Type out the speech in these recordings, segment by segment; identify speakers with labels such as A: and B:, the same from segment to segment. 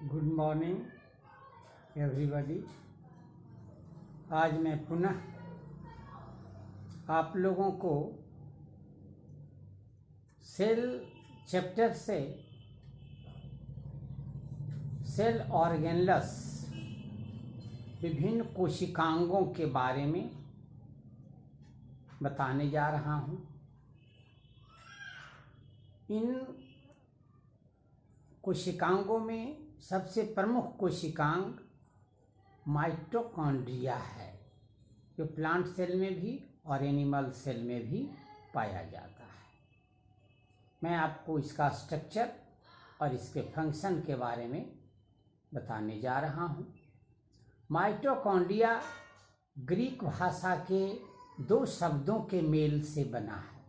A: Good morning everybody. आज मैं पुनः आप लोगों को सेल चैप्टर से सेल ऑर्गेनल्स विभिन्न कोशिकांगों के बारे में बताने जा रहा हूँ। इन कोशिकांगों में सबसे प्रमुख कोशिकांग माइटोकॉन्ड्रिया है, जो प्लांट सेल में भी और एनिमल सेल में भी पाया जाता है। मैं आपको इसका स्ट्रक्चर और इसके फंक्शन के बारे में बताने जा रहा हूँ। माइटोकॉन्ड्रिया ग्रीक भाषा के दो शब्दों के मेल से बना है।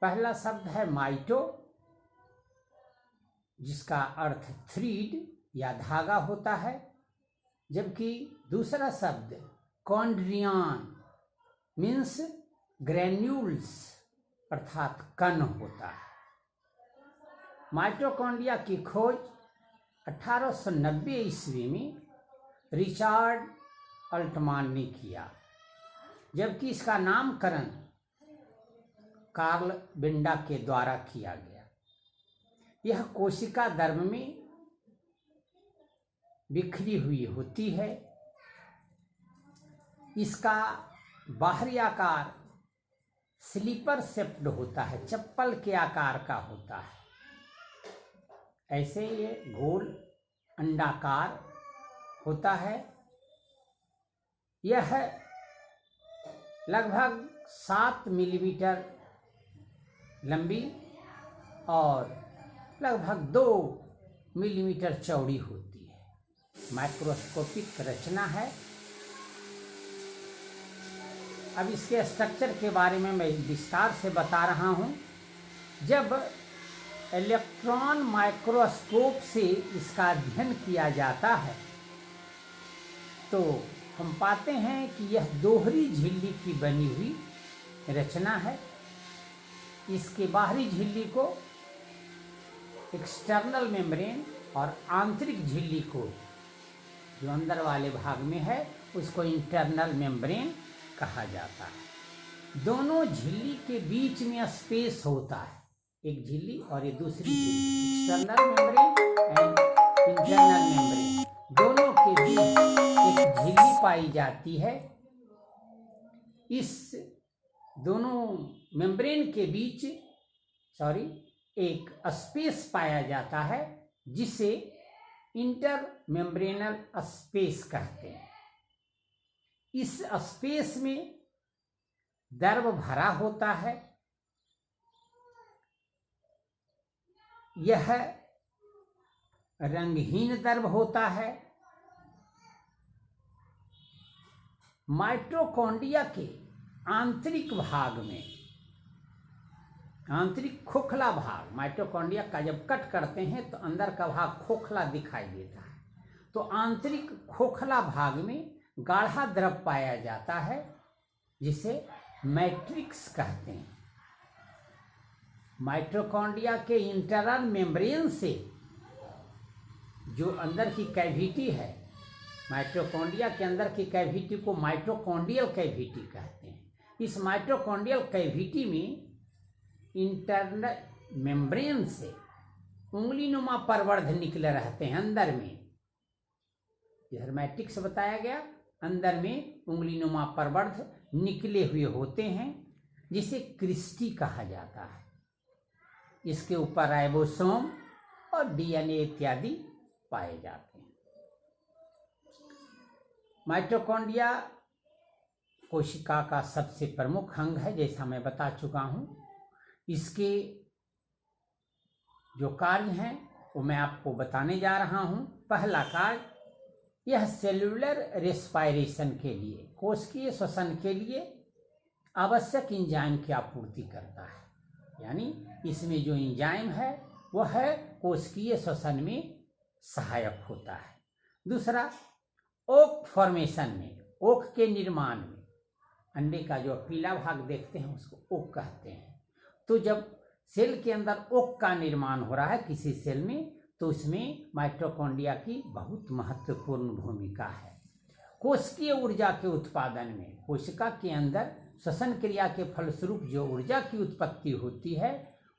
A: पहला शब्द है माइटो, जिसका अर्थ थ्रीड या धागा होता है, जबकि दूसरा शब्द कॉन्ड्रियन मीन्स ग्रैन्यूल्स अर्थात कण होता है। माइटोकॉन्ड्रिया की खोज 1890 ईस्वी में रिचर्ड अल्टमान ने किया, जबकि इसका नामकरण कार्ल बिंडा के द्वारा किया गया। यह कोशिका धर्म में बिखरी हुई होती है। इसका बाहरी आकार स्लीपर शेप्ड होता है, चप्पल के आकार का होता है। ऐसे ये गोल अंडाकार होता है। यह लगभग 7 मिलीमीटर लंबी और लगभग 2 मिलीमीटर चौड़ी होती है। माइक्रोस्कोपिक रचना है। अब इसके स्ट्रक्चर के बारे में मैं विस्तार से बता रहा हूँ। जब इलेक्ट्रॉन माइक्रोस्कोप से इसका अध्ययन किया जाता है तो हम पाते हैं कि यह दोहरी झिल्ली की बनी हुई रचना है। इसके बाहरी झिल्ली को एक्सटर्नल मेम्ब्रेन और आंतरिक झिल्ली को, जो अंदर वाले भाग में है, उसको इंटरनल मेम्ब्रेन कहा जाता है। दोनों झिल्ली के बीच में स्पेस होता है, एक झिल्ली और ये दूसरी झिल्ली, external membrane and internal membrane, दोनों के बीच एक झिल्ली पाई जाती है। इस दोनों मेम्ब्रेन के बीच एक स्पेस पाया जाता है, जिसे इंटर मेम्ब्रेनल स्पेस कहते हैं। इस स्पेस में द्रव भरा होता है। यह रंगहीन द्रव होता है। माइटोकॉन्ड्रिया के आंतरिक भाग में, आंतरिक खोखला भाग, माइटोकॉन्ड्रिया का जब कट करते हैं तो अंदर का भाग खोखला दिखाई देता है। तो आंतरिक खोखला भाग में गाढ़ा द्रव पाया जाता है, जिसे मैट्रिक्स कहते हैं। माइटोकॉन्ड्रिया के इंटरनल मेम्ब्रेन से जो अंदर की कैविटी है, माइटोकॉन्ड्रिया के अंदर की कैविटी को माइटोकॉन्ड्रियल कैविटी कहते हैं। इस माइटोकॉन्ड्रियल कैविटी में इंटरनल मेम्ब्रेन से उंगलीनुमा प्रवर्ध निकले रहते हैं। अंदर में यह मैट्रिक्स बताया गया, अंदर में उंगलीनुमा प्रवर्ध निकले हुए होते हैं, जिसे क्रिस्टी कहा जाता है। इसके ऊपर राइबोसोम और डीएनए इत्यादि पाए जाते हैं। माइटोकॉन्ड्रिया कोशिका का सबसे प्रमुख अंग है, जैसा मैं बता चुका हूँ। इसके जो कार्य हैं वो मैं आपको बताने जा रहा हूँ। पहला कार्य, यह सेलुलर रेस्पायरेशन के लिए, कोशिकीय श्वसन के लिए आवश्यक एंजाइम की आपूर्ति करता है। यानी इसमें जो एंजाइम है वह है कोशिकीय श्वसन में सहायक होता है। दूसरा, ओक फॉर्मेशन में, ओक के निर्माण में, अंडे का जो पीला भाग देखते हैं उसको ओक कहते हैं। तो जब सेल के अंदर ओक का निर्माण हो रहा है किसी सेल में, तो उसमें माइटोकॉन्ड्रिया की बहुत महत्वपूर्ण भूमिका है। कोशिकीय ऊर्जा के उत्पादन में कोशिका के अंदर श्वसन क्रिया के फलस्वरूप जो ऊर्जा की उत्पत्ति होती है,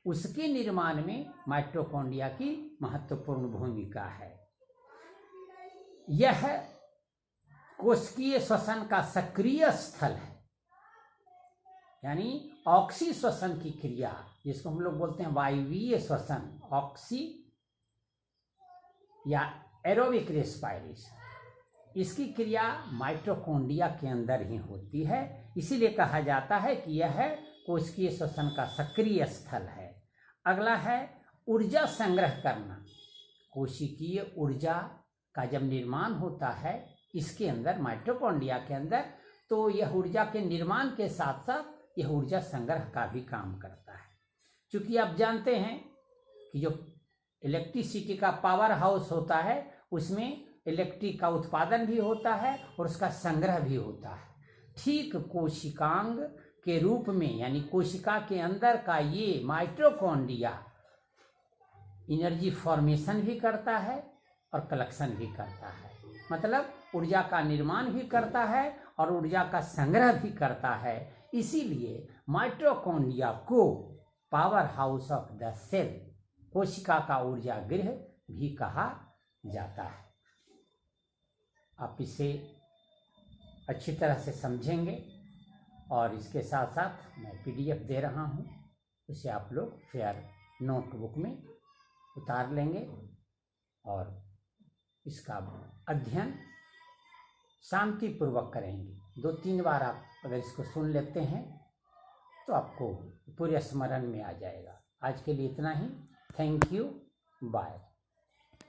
A: उसके निर्माण में माइटोकॉन्ड्रिया की महत्वपूर्ण भूमिका है। यह कोशिकीय श्वसन का सक्रिय स्थल है, यानी ऑक्सी श्वसन की क्रिया, जिसको हम लोग बोलते हैं वायवीय श्वसन, ऑक्सी या एरोबिक रेस्पायरेशन, इसकी क्रिया माइटोकॉन्ड्रिया के अंदर ही होती है। इसीलिए कहा जाता है कि यह कोशिकीय श्वसन का सक्रिय स्थल है। अगला है ऊर्जा संग्रह करना। कोशिकीय ऊर्जा का जब निर्माण होता है इसके अंदर, माइटोकॉन्ड्रिया के अंदर, तो यह ऊर्जा के निर्माण के साथ साथ यह ऊर्जा संग्रह का भी काम करता है। क्योंकि आप जानते हैं कि जो इलेक्ट्रिसिटी का पावर हाउस होता है उसमें इलेक्ट्रिक का उत्पादन भी होता है और उसका संग्रह भी होता है। ठीक कोशिकांग के रूप में, यानी कोशिका के अंदर का ये माइटोकॉन्ड्रिया एनर्जी फॉर्मेशन भी करता है और कलेक्शन भी करता है, मतलब ऊर्जा का निर्माण भी करता है और ऊर्जा का संग्रह भी करता है। इसीलिए माइटोकॉन्ड्रिया को powerhouse of the cell, कोशिका का ऊर्जा गृह भी कहा जाता है। आप इसे अच्छी तरह से समझेंगे और इसके साथ साथ मैं PDF दे रहा हूँ, उसे आप लोग फेयर नोटबुक में उतार लेंगे और इसका अध्ययन शांतिपूर्वक करेंगे। 2-3 बार आप अगर इसको सुन लेते हैं तो आपको पूरे स्मरण में आ जाएगा। आज के लिए इतना ही। Thank you, bye.